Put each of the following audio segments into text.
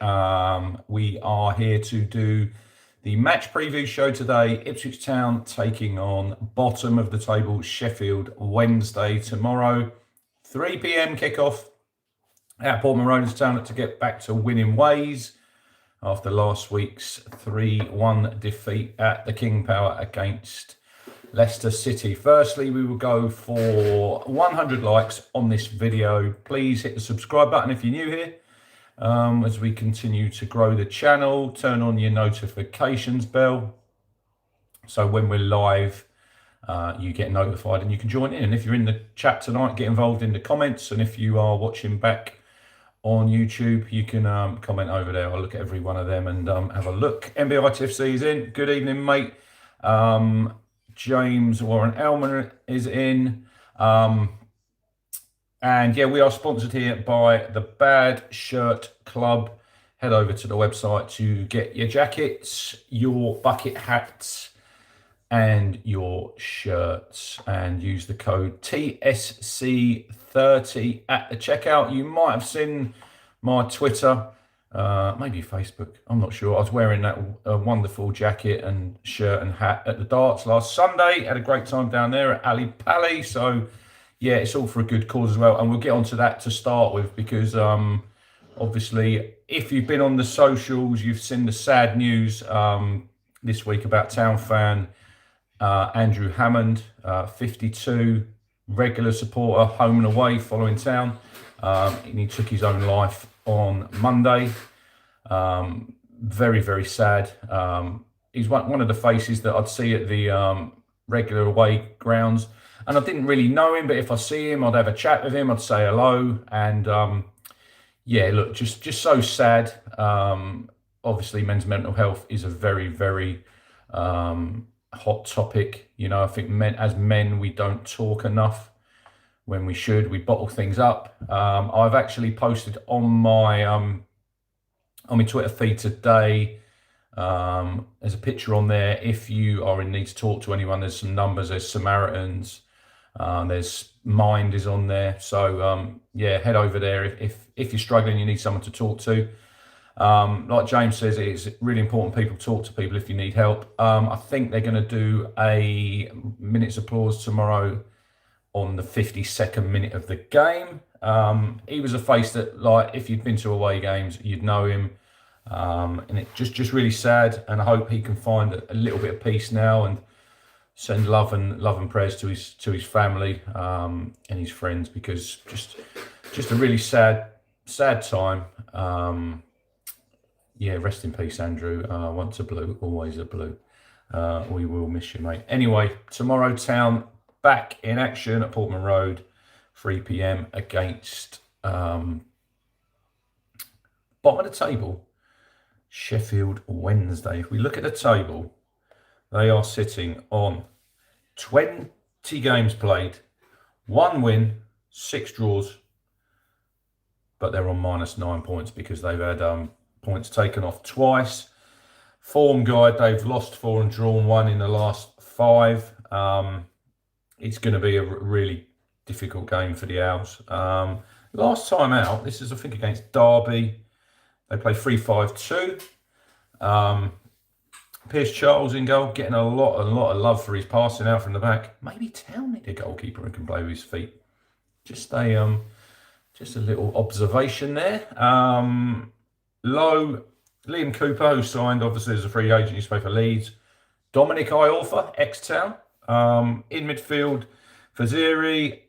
We are here to do the match preview show today. Ipswich Town taking on bottom of the table Sheffield Wednesday tomorrow. 3 p.m. kickoff at Portman Road Town to get back to winning ways after last week's 3-1 defeat at the King Power against Leicester City. Firstly, we will go for 100 likes on this video. Please hit the subscribe button if you're new here. As we continue to grow the channel, turn on your notifications bell so when we're live you get notified and you can join in. And if you're in the chat tonight, get involved in the comments, and if you are watching back on YouTube, you can comment over there. I'll look at every one of them and have a look. NBI TFC is in. Good evening, mate. James Warren Elman is in. And yeah, we are sponsored here by the Bad Shirt Club. Head over to the website to get your jackets, your bucket hats, and your shirts, and use the code TSC30 at the checkout. You might have seen my Twitter, maybe Facebook, I'm not sure. I was wearing that wonderful jacket and shirt and hat at the darts last Sunday. Had a great time down there at Ali Pali. So yeah, it's all for a good cause as well. And we'll get onto that to start with, because obviously, if you've been on the socials, you've seen the sad news this week about Town fan Andrew Hammond, 52, regular supporter, home and away following Town. And he took his own life on Monday. Very, very sad. He's one of the faces that I'd see at the regular away grounds. And I didn't really know him, but if I see him, I'd have a chat with him. I'd say hello. And yeah, look, just so sad. Obviously, men's mental health is a very, very hot topic. You know, I think as men, we don't talk enough when we should. We bottle things up. I've actually posted on my Twitter feed today. There's a picture on there. If you are in need to talk to anyone, there's some numbers. There's Samaritans. There's Mind is on there. So yeah, head over there if you're struggling, you need someone to talk to. Like James says, it's really important people talk to people if you need help. I think they're going to do a minute's applause tomorrow on the 52nd minute of the game. He was a face that, like, if you'd been to away games, you'd know him. And it just really sad, and I hope he can find a little bit of peace now and send love and prayers to his family and his friends, because just a really sad time. Yeah, rest in peace, Andrew. Once a blue, always a blue. We will miss you, mate. Anyway, tomorrow Town back in action at Portman Road, 3 p.m. against bottom of the table, Sheffield Wednesday. If we look at the table, they are sitting on 20 games played, 1 win, 6 draws, but they're on -9 points because they've had points taken off twice. Form guide, they've lost 4 and drawn 1 in the last 5. It's going to be a really difficult game for the Owls. Last time out, this is I think against Derby. They play 3-5-2. Pierce Charles in goal, getting a lot of love for his passing out from the back. Maybe Town need a goalkeeper who can play with his feet. Just a little observation there. Low, Liam Cooper, who signed obviously as a free agent, he's played for Leeds. Dominic Iorfa, ex-Town. In midfield, Faziri,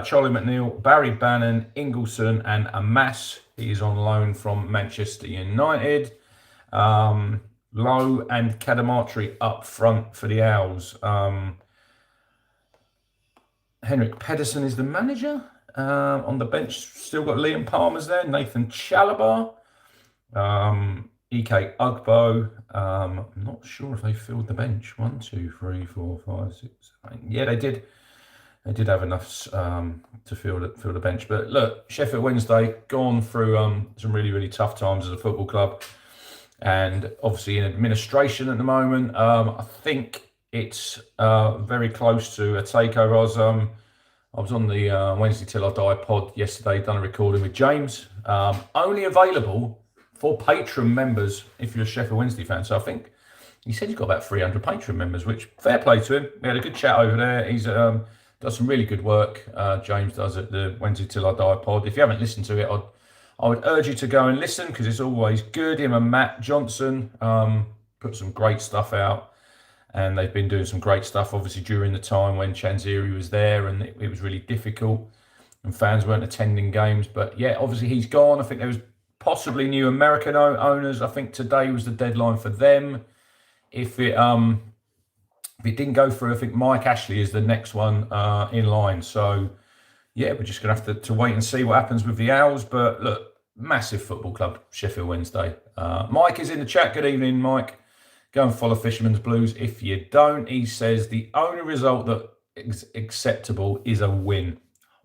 Charlie McNeil, Barry Bannon, Ingleson, and Amas. He is on loan from Manchester United. Lowe and Cadamartri up front for the Owls. Henrik Pedersen is the manager. On the bench, still got Liam Palmer's there, Nathan Chalabar, EK Ugbo. I'm not sure if they filled the bench. 1, 2, 3, 4, 5, 6, 7. Yeah, they did. They did have enough to fill the bench. But look, Sheffield Wednesday gone through some really tough times as a football club, and obviously in administration at the moment. I think it's very close to a takeover. I was on the Wednesday Till I Die pod yesterday, done a recording with James. Only available for Patreon members if you're a Sheffield Wednesday fan. So I think he said he's got about 300 Patreon members, which fair play to him. We had a good chat over there. He's does some really good work. James does at the Wednesday Till I Die pod. If you haven't listened to it, I would urge you to go and listen because it's always good. Him and Matt Johnson put some great stuff out, and they've been doing some great stuff, obviously, during the time when Chanziri was there, and it was really difficult, and fans weren't attending games. But yeah, obviously he's gone. I think there was possibly new American owners. I think today was the deadline for them. If it didn't go through, I think Mike Ashley is the next one in line. So yeah, we're just going to have to wait and see what happens with the Owls. But look, massive football club, Sheffield Wednesday. Mike is in the chat. Good evening, Mike. Go and follow Fisherman's Blues. If you don't, he says the only result that is acceptable is a win.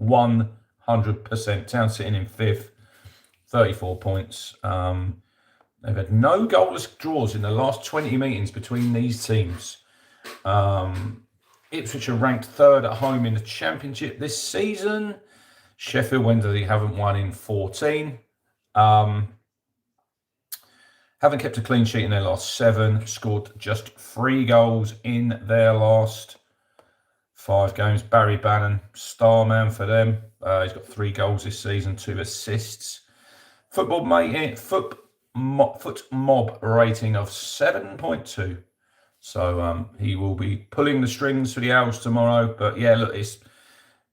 100%. Town sitting in 5th, 34 points. They've had no goalless draws in the last 20 meetings between these teams. Ipswich are ranked 3rd at home in the Championship this season. Sheffield Wednesday haven't won in 14. Haven't kept a clean sheet in their last 7. Scored just 3 goals in their last 5 games. Barry Bannon, star man for them. He's got 3 goals this season, 2 assists. Foot mob rating of 7.2. So he will be pulling the strings for the Owls tomorrow. But yeah, look, it's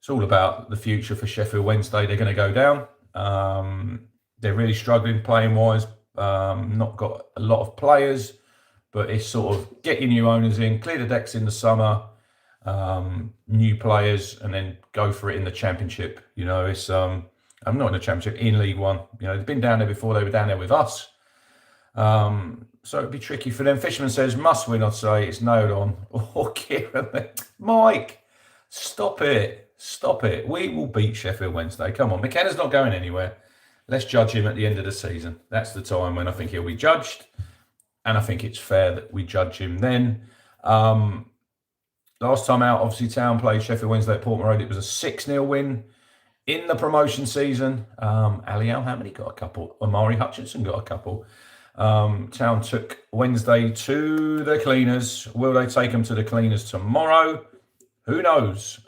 all about the future for Sheffield Wednesday. They're going to go down. They're really struggling playing wise. Not got a lot of players, but it's sort of get your new owners in, clear the decks in the summer, new players, and then go for it in the Championship. You know, it's I'm not in the Championship, in League One. You know, they've been down there before. They were down there with us. So it'd be tricky for them. Fisherman says must win. I'd say it's nailed on. Or Kieran, Mike, stop it. We will beat Sheffield Wednesday. Come on, McKenna's not going anywhere. Let's judge him at the end of the season. That's the time when I think he'll be judged, and I think it's fair that we judge him then. Last time out, obviously, Town played Sheffield Wednesday at Portman Road. It was a 6-0 win in the promotion season. Ali Al-Hamidi got a couple. Amari Hutchinson got a couple. Town took Wednesday to the Cleaners. Will they take them to the Cleaners tomorrow? Who knows?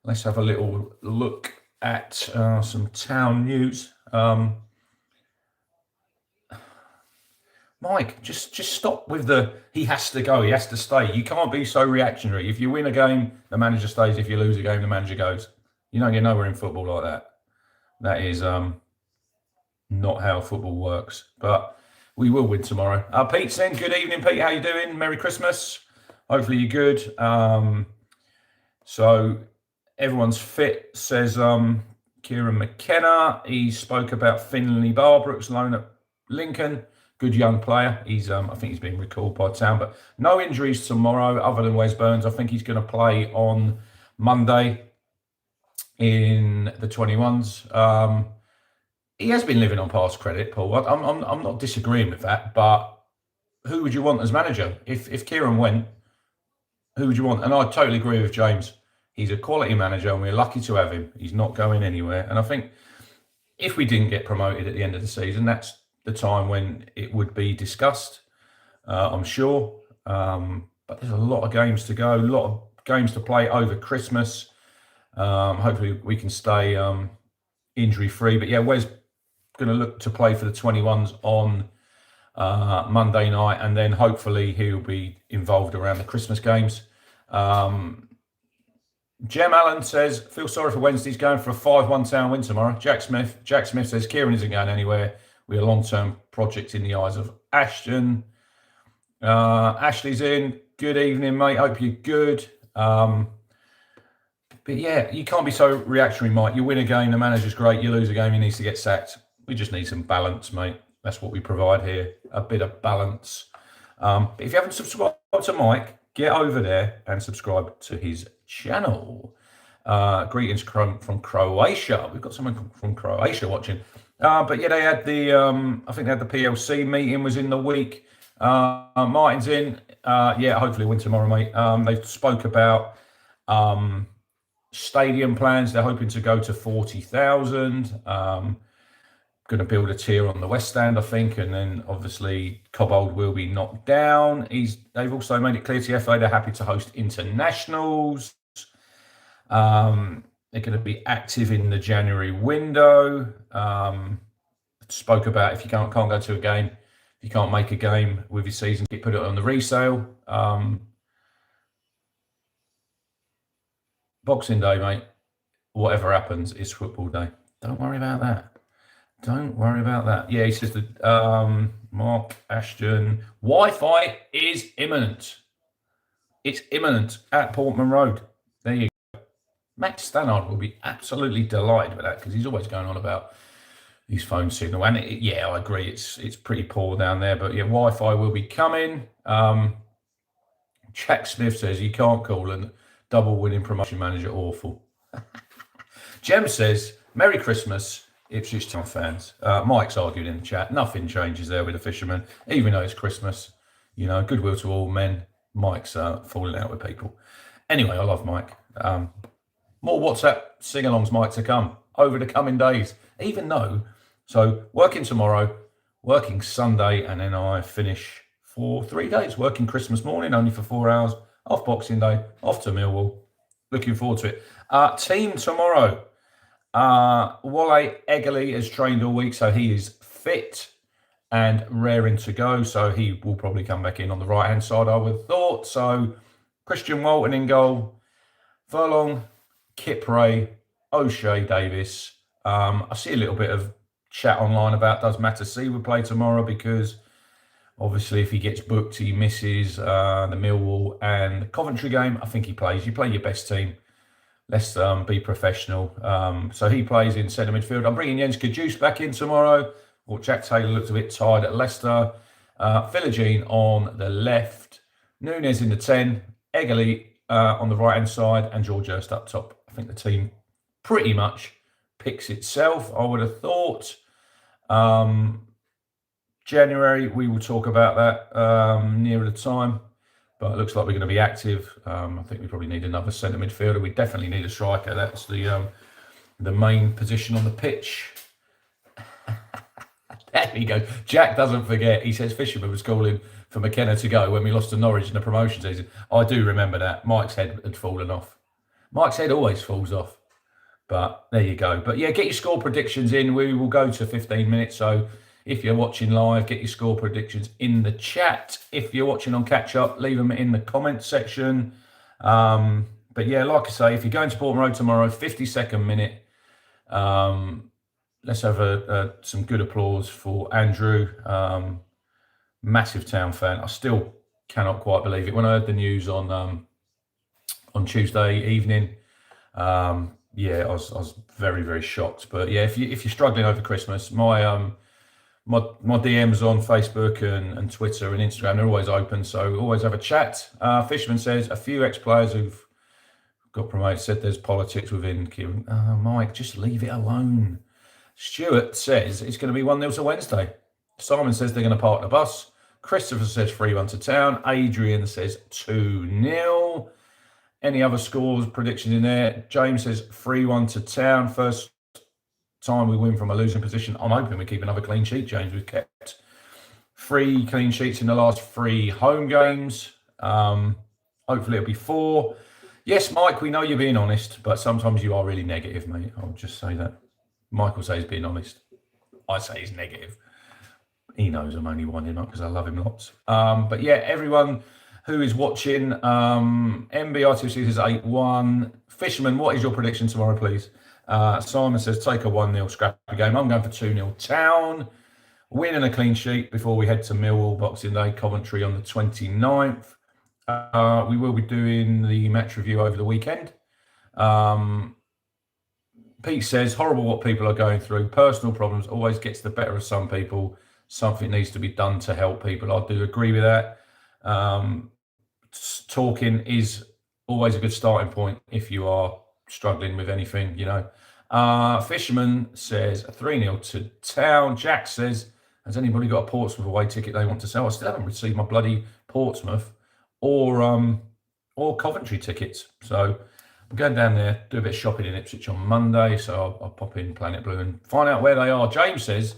Let's have a little look at some Town news. Mike, just stop with the he has to go, he has to stay. You can't be so reactionary. If you win a game, the manager stays. If you lose a game, the manager goes. You don't get nowhere in football like that. That is not how football works. But we will win tomorrow. Pete's in. Good evening, Pete. How you doing? Merry Christmas. Hopefully you're good. So everyone's fit, says Kieran McKenna. He spoke about Finley Barbrook's loan at Lincoln. Good young player. He's I think he's been recalled by Town, but no injuries tomorrow other than Wes Burns. I think he's going to play on Monday in the 21s. He has been living on past credit, Paul. I'm not disagreeing with that, but who would you want as manager? If Kieran went, who would you want? And I totally agree with James. He's a quality manager, and we're lucky to have him. He's not going anywhere. And I think if we didn't get promoted at the end of the season, that's the time when it would be discussed, I'm sure. But there's a lot of games to go, a lot of games to play over Christmas. Hopefully we can stay injury-free. But yeah, Wes going to look to play for the 21s on Monday night, and then hopefully he'll be involved around the Christmas games. Jem Allen says, feel sorry for Wednesday's going for a 5-1 Town win tomorrow. Jack Smith says, Kieran isn't going anywhere. We're a long-term project in the eyes of Ashton. Ashley's in. Good evening, mate. Hope you're good. But yeah, you can't be so reactionary, Mike. You win a game, the manager's great. You lose a game, he needs to get sacked. We just need some balance, mate. That's what we provide here, a bit of balance. But if you haven't subscribed to Mike, get over there and subscribe to his channel. Greetings from Croatia. We've got someone from Croatia watching. But yeah, they had I think they had the PLC meeting was in the week. Martin's in. Yeah, hopefully win tomorrow, mate. They spoke about stadium plans. They're hoping to go to 40,000. Going going to build a tier on the West Stand, I think, and then obviously Cobbold will be knocked down. They've also made it clear to the FA they're happy to host internationals. They're going to be active in the January window. Spoke about if you can't go to a game, if you can't make a game with your season, put it on the resale. Boxing Day, mate, whatever happens, it's football day. Don't worry about that. Don't worry about that. Yeah, he says that Mark Ashton, Wi-Fi is imminent. It's imminent at Portman Road. There you go. Max Stannard will be absolutely delighted with that because he's always going on about his phone signal. And yeah, I agree, it's pretty poor down there. But yeah, Wi-Fi will be coming. Jack Smith says you can't call a double winning promotion manager awful. Jem says, Merry Christmas, Ipswich Town fans. Mike's arguing in the chat. Nothing changes there with the fishermen, even though it's Christmas. You know, goodwill to all men. Mike's falling out with people. Anyway, I love Mike. More WhatsApp sing-alongs, Mike, to come over the coming days. Even though, so working tomorrow, working Sunday, and then I finish for 3 days, working Christmas morning, only for 4 hours, off Boxing Day, off to Millwall. Looking forward to it. Team tomorrow. Wale Eggerly has trained all week, so he is fit and raring to go. So he will probably come back in on the right-hand side, I would have thought. So Christian Walton in goal, Furlong, Kip Ray, O'Shea Davis. I see a little bit of chat online about does Matasi would play tomorrow because obviously if he gets booked, he misses the Millwall and the Coventry game. I think he plays. You play your best team. Let's be professional. So he plays in centre midfield. I'm bringing Jens Kajus back in tomorrow. Well, Jack Taylor looked a bit tired at Leicester. Philogene on the left. Nunes in the 10. Eggerly on the right-hand side. And George Hurst up top. I think the team pretty much picks itself, I would have thought. January, we will talk about that nearer the time. But it looks like we're going to be active. I think we probably need another centre midfielder. We definitely need a striker. That's the main position on the pitch. There we go. Jack doesn't forget. He says Fisherman was calling for McKenna to go when we lost to Norwich in the promotion season. I do remember that. Mike's head had fallen off. Mike's head always falls off. But there you go. But yeah, get your score predictions in. We will go to 15 minutes. So if you're watching live, get your score predictions in the chat. If you're watching on catch up, leave them in the comment section. But yeah, like I say, if you're going to Portman Road tomorrow, 52nd minute. Let's have some good applause for Andrew. Massive Town fan. I still cannot quite believe it. When I heard the news on Tuesday evening, yeah, I was very, very shocked. But yeah, if you're struggling over Christmas, my DMs on Facebook and Twitter and Instagram, they're always open, so always have a chat. Fishman says a few ex-players who've got promoted said there's politics within Kieran. Mike, just leave it alone. Stuart says it's going to be 1-0 to Wednesday. Simon says they're going to park the bus. Christopher says 3-1 to Town. Adrian says 2-0. Any other scores, predictions in there? James says 3-1 to Town. First time we win from a losing position. I'm hoping we keep another clean sheet, James. We've kept 3 clean sheets in the last 3 home games. Hopefully it'll be 4. Yes, Mike, we know you're being honest, but sometimes you are really negative, mate. I'll just say that. Michael says he's being honest. I say he's negative. He knows I'm only winding up because I love him lots. But yeah, everyone who is watching, MBI2 says 8-1. Fisherman, what is your prediction tomorrow, please? Simon says take a 1-0 scrappy game. I'm going for 2-0 Town. Win and a clean sheet before we head to Millwall Boxing Day, Coventry on the 29th. We will be doing the match review over the weekend. Pete says, horrible what people are going through. Personal problems always gets the better of some people. Something needs to be done to help people. I do agree with that. Talking is always a good starting point if you are struggling with anything, you know. Fisherman says 3-0 to Town. Jack says, has anybody got a Portsmouth away ticket they want to sell? I still haven't received my bloody Portsmouth or Coventry tickets. So I'm going down there, do a bit of shopping in Ipswich on Monday, so I'll pop in Planet Blue and find out where they are. James says,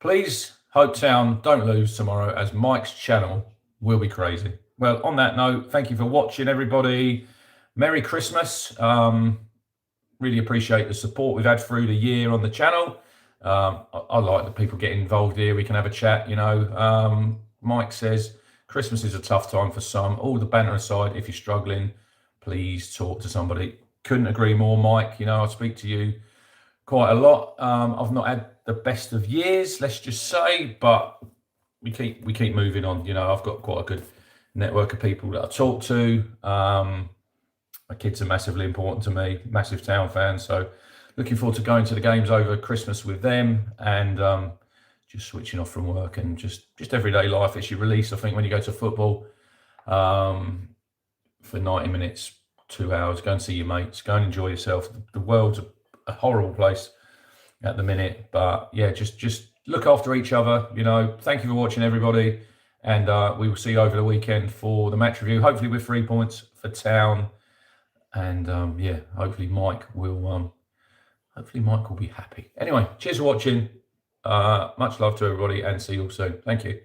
please hope Town don't lose tomorrow, as Mike's channel will be crazy. Well, on that note, thank you for watching, everybody. Merry Christmas. Really appreciate the support we've had through the year on the channel. I like that people get involved here. We can have a chat, you know. Mike says, Christmas is a tough time for some. All the banter aside, if you're struggling, please talk to somebody. Couldn't agree more, Mike. You know, I speak to you quite a lot. I've not had the best of years, let's just say, but we keep moving on. You know, I've got quite a good network of people that I talk to. My kids are massively important to me, massive Town fans. So looking forward to going to the games over Christmas with them, and just switching off from work and just everyday life. It's your release, I think, when you go to football for 90 minutes, 2 hours, go and see your mates, go and enjoy yourself. The world's a horrible place at the minute, but yeah, just look after each other. You know, thank you for watching, everybody, and we will see you over the weekend for the match review, hopefully with 3 points for Town. And yeah, hopefully Mike will be happy. Anyway, cheers for watching. Much love to everybody, and see you all soon. Thank you.